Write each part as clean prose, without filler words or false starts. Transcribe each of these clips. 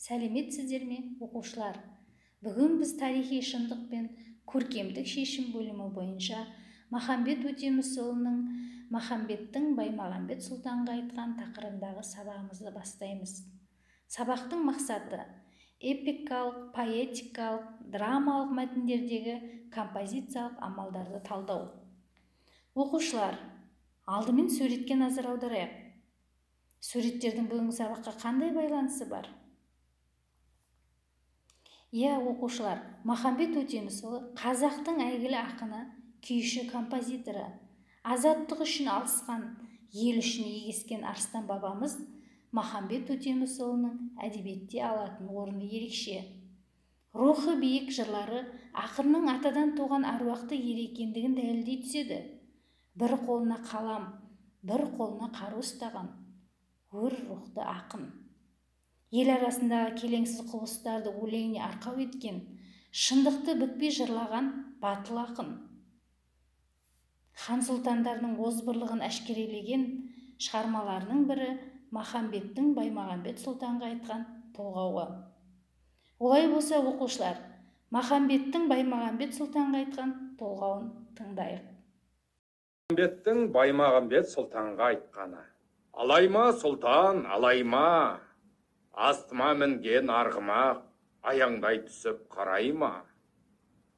Сәлеметсіздер ме, оқушылар? Бүгін біз тарихи шындық пен көркемдік шешім бөлімі бойынша Махамбет Өтемісұлының Махамбеттің Баймағамбет Сұлтанға айтқан тақырыбындағы сабағымызды бастаймыз. Сабақтың мақсаты эпикалық, поэтикалық, драмалық мәтіндердегі композициялық амалдарды талдау. Оқушылар, алдымен суретке назар аударайық. Суреттердің бүгінгі сабаққа қандай байланысы бар? Оқушылар, Махамбет Өтемісұлы қазақтың әйгілі ақыны, күйші, композиторы. Азаттық үшін алысқан, ел үшін егескен арыстан бабамыз Махамбет Өтемісұлының әдебиетте алатын орны ерекше. Рухы биік жырлары ақынның атадан туған аруақты ер екендігін дәлелдей түседі. Бір қолына қалам, бір қолына қару ұстаған өр рухты ақын. Ел арасындағы келеңсіз құбылыстарды өлеңіне арқау еткен, шындықты бүкпей жырлаған батыл ақын. Хан сұлтандардың озбырлығын әшкерелеген шығармаларының бірі Махамбеттің Баймағамбет Сұлтанға айтқан толғауы. Олай болса, оқушылар, Махамбеттің Баймағамбет Сұлтанға айтқан толғауын тыңдайық. Махамбеттің Баймағамбет Сұлтанға айтқаны. Алайма, сұлтан, алайма, астыма мінген арғымақ, аяңдай түсіп қарайма.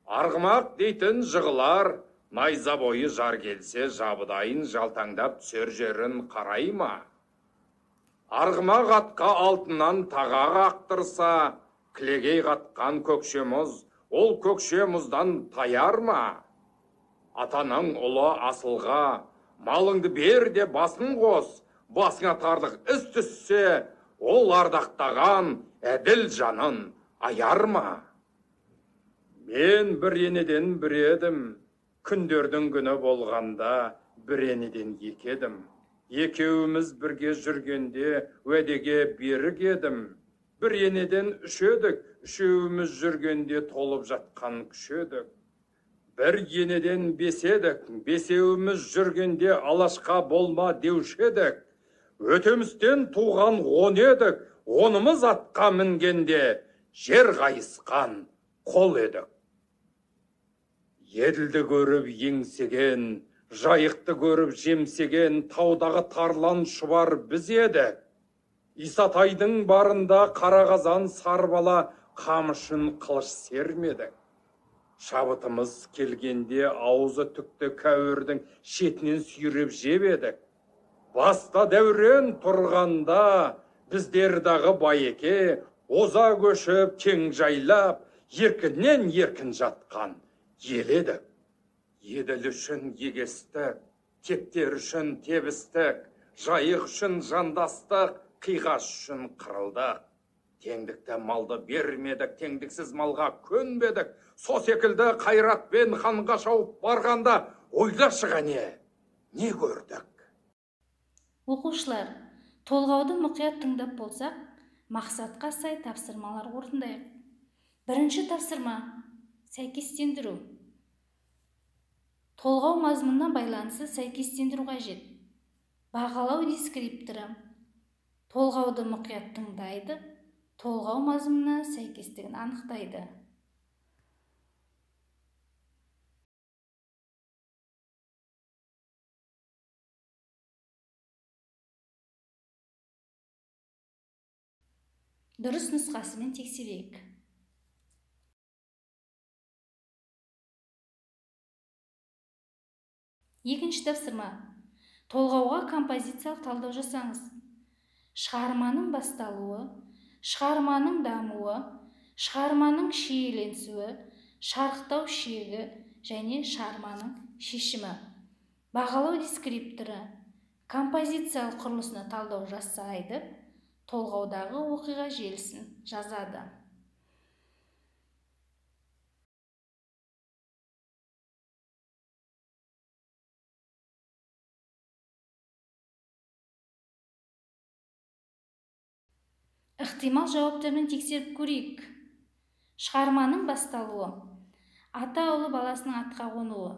Арғымақ дейтін жығылар, найза бойы жар келсе, жабыдайын жалтаңдап түсер жерін қарайма. Арғымақ атқа алтыннан тағақ ақтырса, кілегей қатқан көкше мұз, ол көкше мұздан таяр ма? Атаның ұлы асылға, малыңды бер де басын қос, басыңа тарлық іс түссе, ол ардақтаған әділ жанын аяр ма? Мен бір енеден бір едім, күндердің күні болғанда бір енеден екі едім. Екеуіміз бірге жүргенде уәдеге берік едім. Бір енеден үш едік, үшеуіміз жүргенде толып жатқан күш едік. Бір енеден бес едік, бесеуіміз жүргенде алашқа болма деуші едік. Өтемістен туған он едік, онымыз атқа мінгенде жер қайысқан қол едік. Еділді көріп еңсеген, жайықты көріп жемсеген, таудағы тарлан шұбар біз едік. Исатайдың барында қарағазан сарбала қамышын қылыш сермедік. Шабытымыз келгенде аузы түкті кәуірдің шетінен сүйреп жеп едік. Баста дәурен тұрғанда біздердағы байеке, оза көшіп кең жайлап, еркіннен еркін жатқан ел едік. Еділ үшін егестік, тектер үшін тебістік, жайық үшін жандастық, қиғаш үшін қырылдық. Теңдікті малды бермедік, теңдіксіз малға көнбедік. Со секілді қайратпен ханға шауып барғанда ойлашы қане, не көрдік? Оқушылар, толғауды мұқият тыңдап болсақ, мақсатқа сай тапсырмалар орындайық. Бірінші тапсырма – сәйкестендіру. Толғау мазмұнына байланысы сәйкестендіру қажет. Бағалау дескрипторы. Толғауды мұқият тыңдайды, толғау мазмұнына сәйкестігін анықтайды. Дұрыс нұсқасымен тексерейік. Екінші тапсырма. Толғауға композициялық талдау жасаңыз. Шығарманың басталуы, шығарманың дамуы, шығарманың шиеленісуі, шарықтау шегі және шығарманың шешімі. Бағалау дескрипторы. Композициялық құрылысына талдау жасайды, толғаудағы оқиға желісін жазады. Ықтимал жауаптармен тексеріп көрейік. Шығарманың басталуы. Ата ұлы баласының атқа қонуы.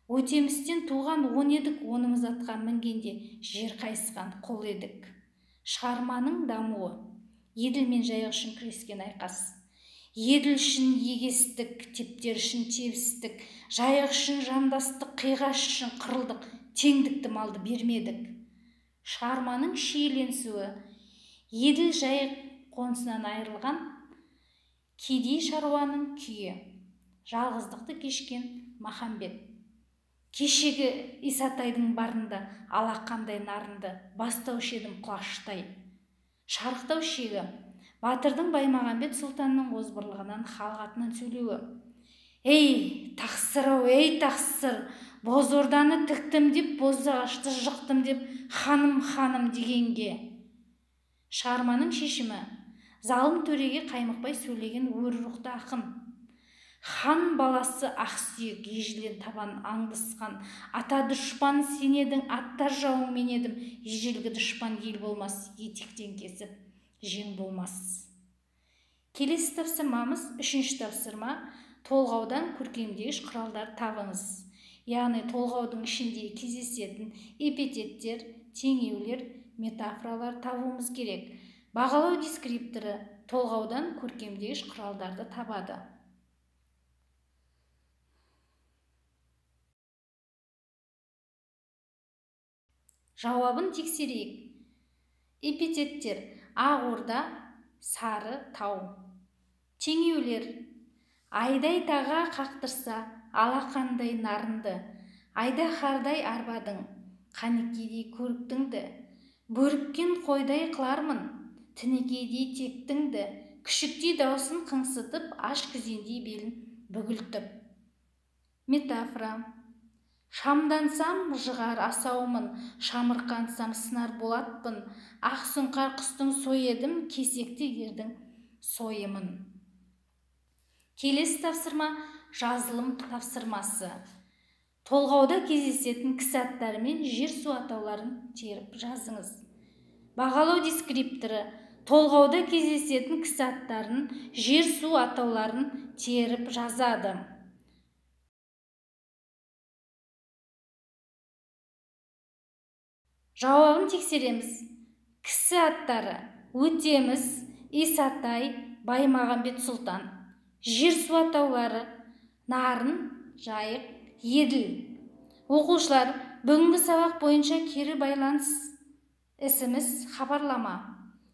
Өтемістен туған 10 едік, онымыз атқа мінгенде жер қайысқан қол едік. Шығарманың дамуы. еділ мен жайық үшін күрескен айқас. Еділ үшін егестік, тептер үшін тебістік, жайық үшін жандастық, қиғаш үшін қырылдық, теңдікті малды бермедік. Шығарманың шиеленісуі еділ жайық қонысынан айырылған кедей шаруаның күйі. Жалғыздықты кешкен Махамбет. Кешегі Исатайдың барында алақандай нарынды, бастаушы едім құлаштай. Шарықтау шегі батырдың Баймағамбет сұлтанның озбырлығынан, халық атынан сөйлеуі. Ей, тақсыр-ау, ей тақсыр, боз орданы тіктім деп, боз ағашты жықтым деп, ханым дегенге. Шығарманың шешімі залым төреге қаймықпай сөйлеген өр рухты ақын. Хан баласы ақсүйек, ежелден табан аңдысқан, ата дұшпан сен едің, аттар жауың мен едім, ежелгі дұшпан ел болмас, етектен кесіп жең болмас. Келесі тапсырмамыз, үшінші тапсырма, толғаудан көркемдегіш құралдар табыңыз. Яғни толғаудың ішінде кездесетін эпитеттер, теңеулер, метафоралар табуымыз керек. Бағалау дескрипторы толғаудан көркемдегіш құралдарды табады. Жауабын тексерейік. Эпитеттер: ақ орда, сары тау. Теңеулер: айдай таға қақтырса, алақандай нарынды, айдаһардай арбадың, қанекедей көріктіңді, бөріккен қойдай қылармын, тінекедей тектіңді, күшіктей даусын қыңсытып, аш күзендей белін бүгілтіп. Метафора: шамдансам жығар асаумын, шамырқансам сынар болатпын, ақ сұңқар құстың сойедім, кесекті ердің сойымын. Келесі тапсырма жазылым тапсырмасы. Толғауда кездесетін кісі аттары мен жер су атауларын теріп жазыңыз. Бағалау дескрипторы толғауда кездесетін кісі аттарын, жер су атауларын теріп жазады. Жауабын тексереміз. Кісі аттары: Өтеміс, Исатай, Баймағамбет сұлтан. Жер су атаулары: Нарын, Жайық, Еділ. Оқушылар, бүгінгі сабақ бойынша кері байланыс СМС хабарлама.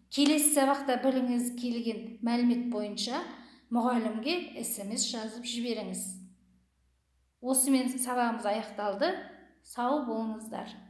Келесі сабақта біліңіз келген мәлімет бойынша мұғалімге СМС жазып жіберіңіз. Осымен сабағымыз аяқталды. Сау болыңыздар.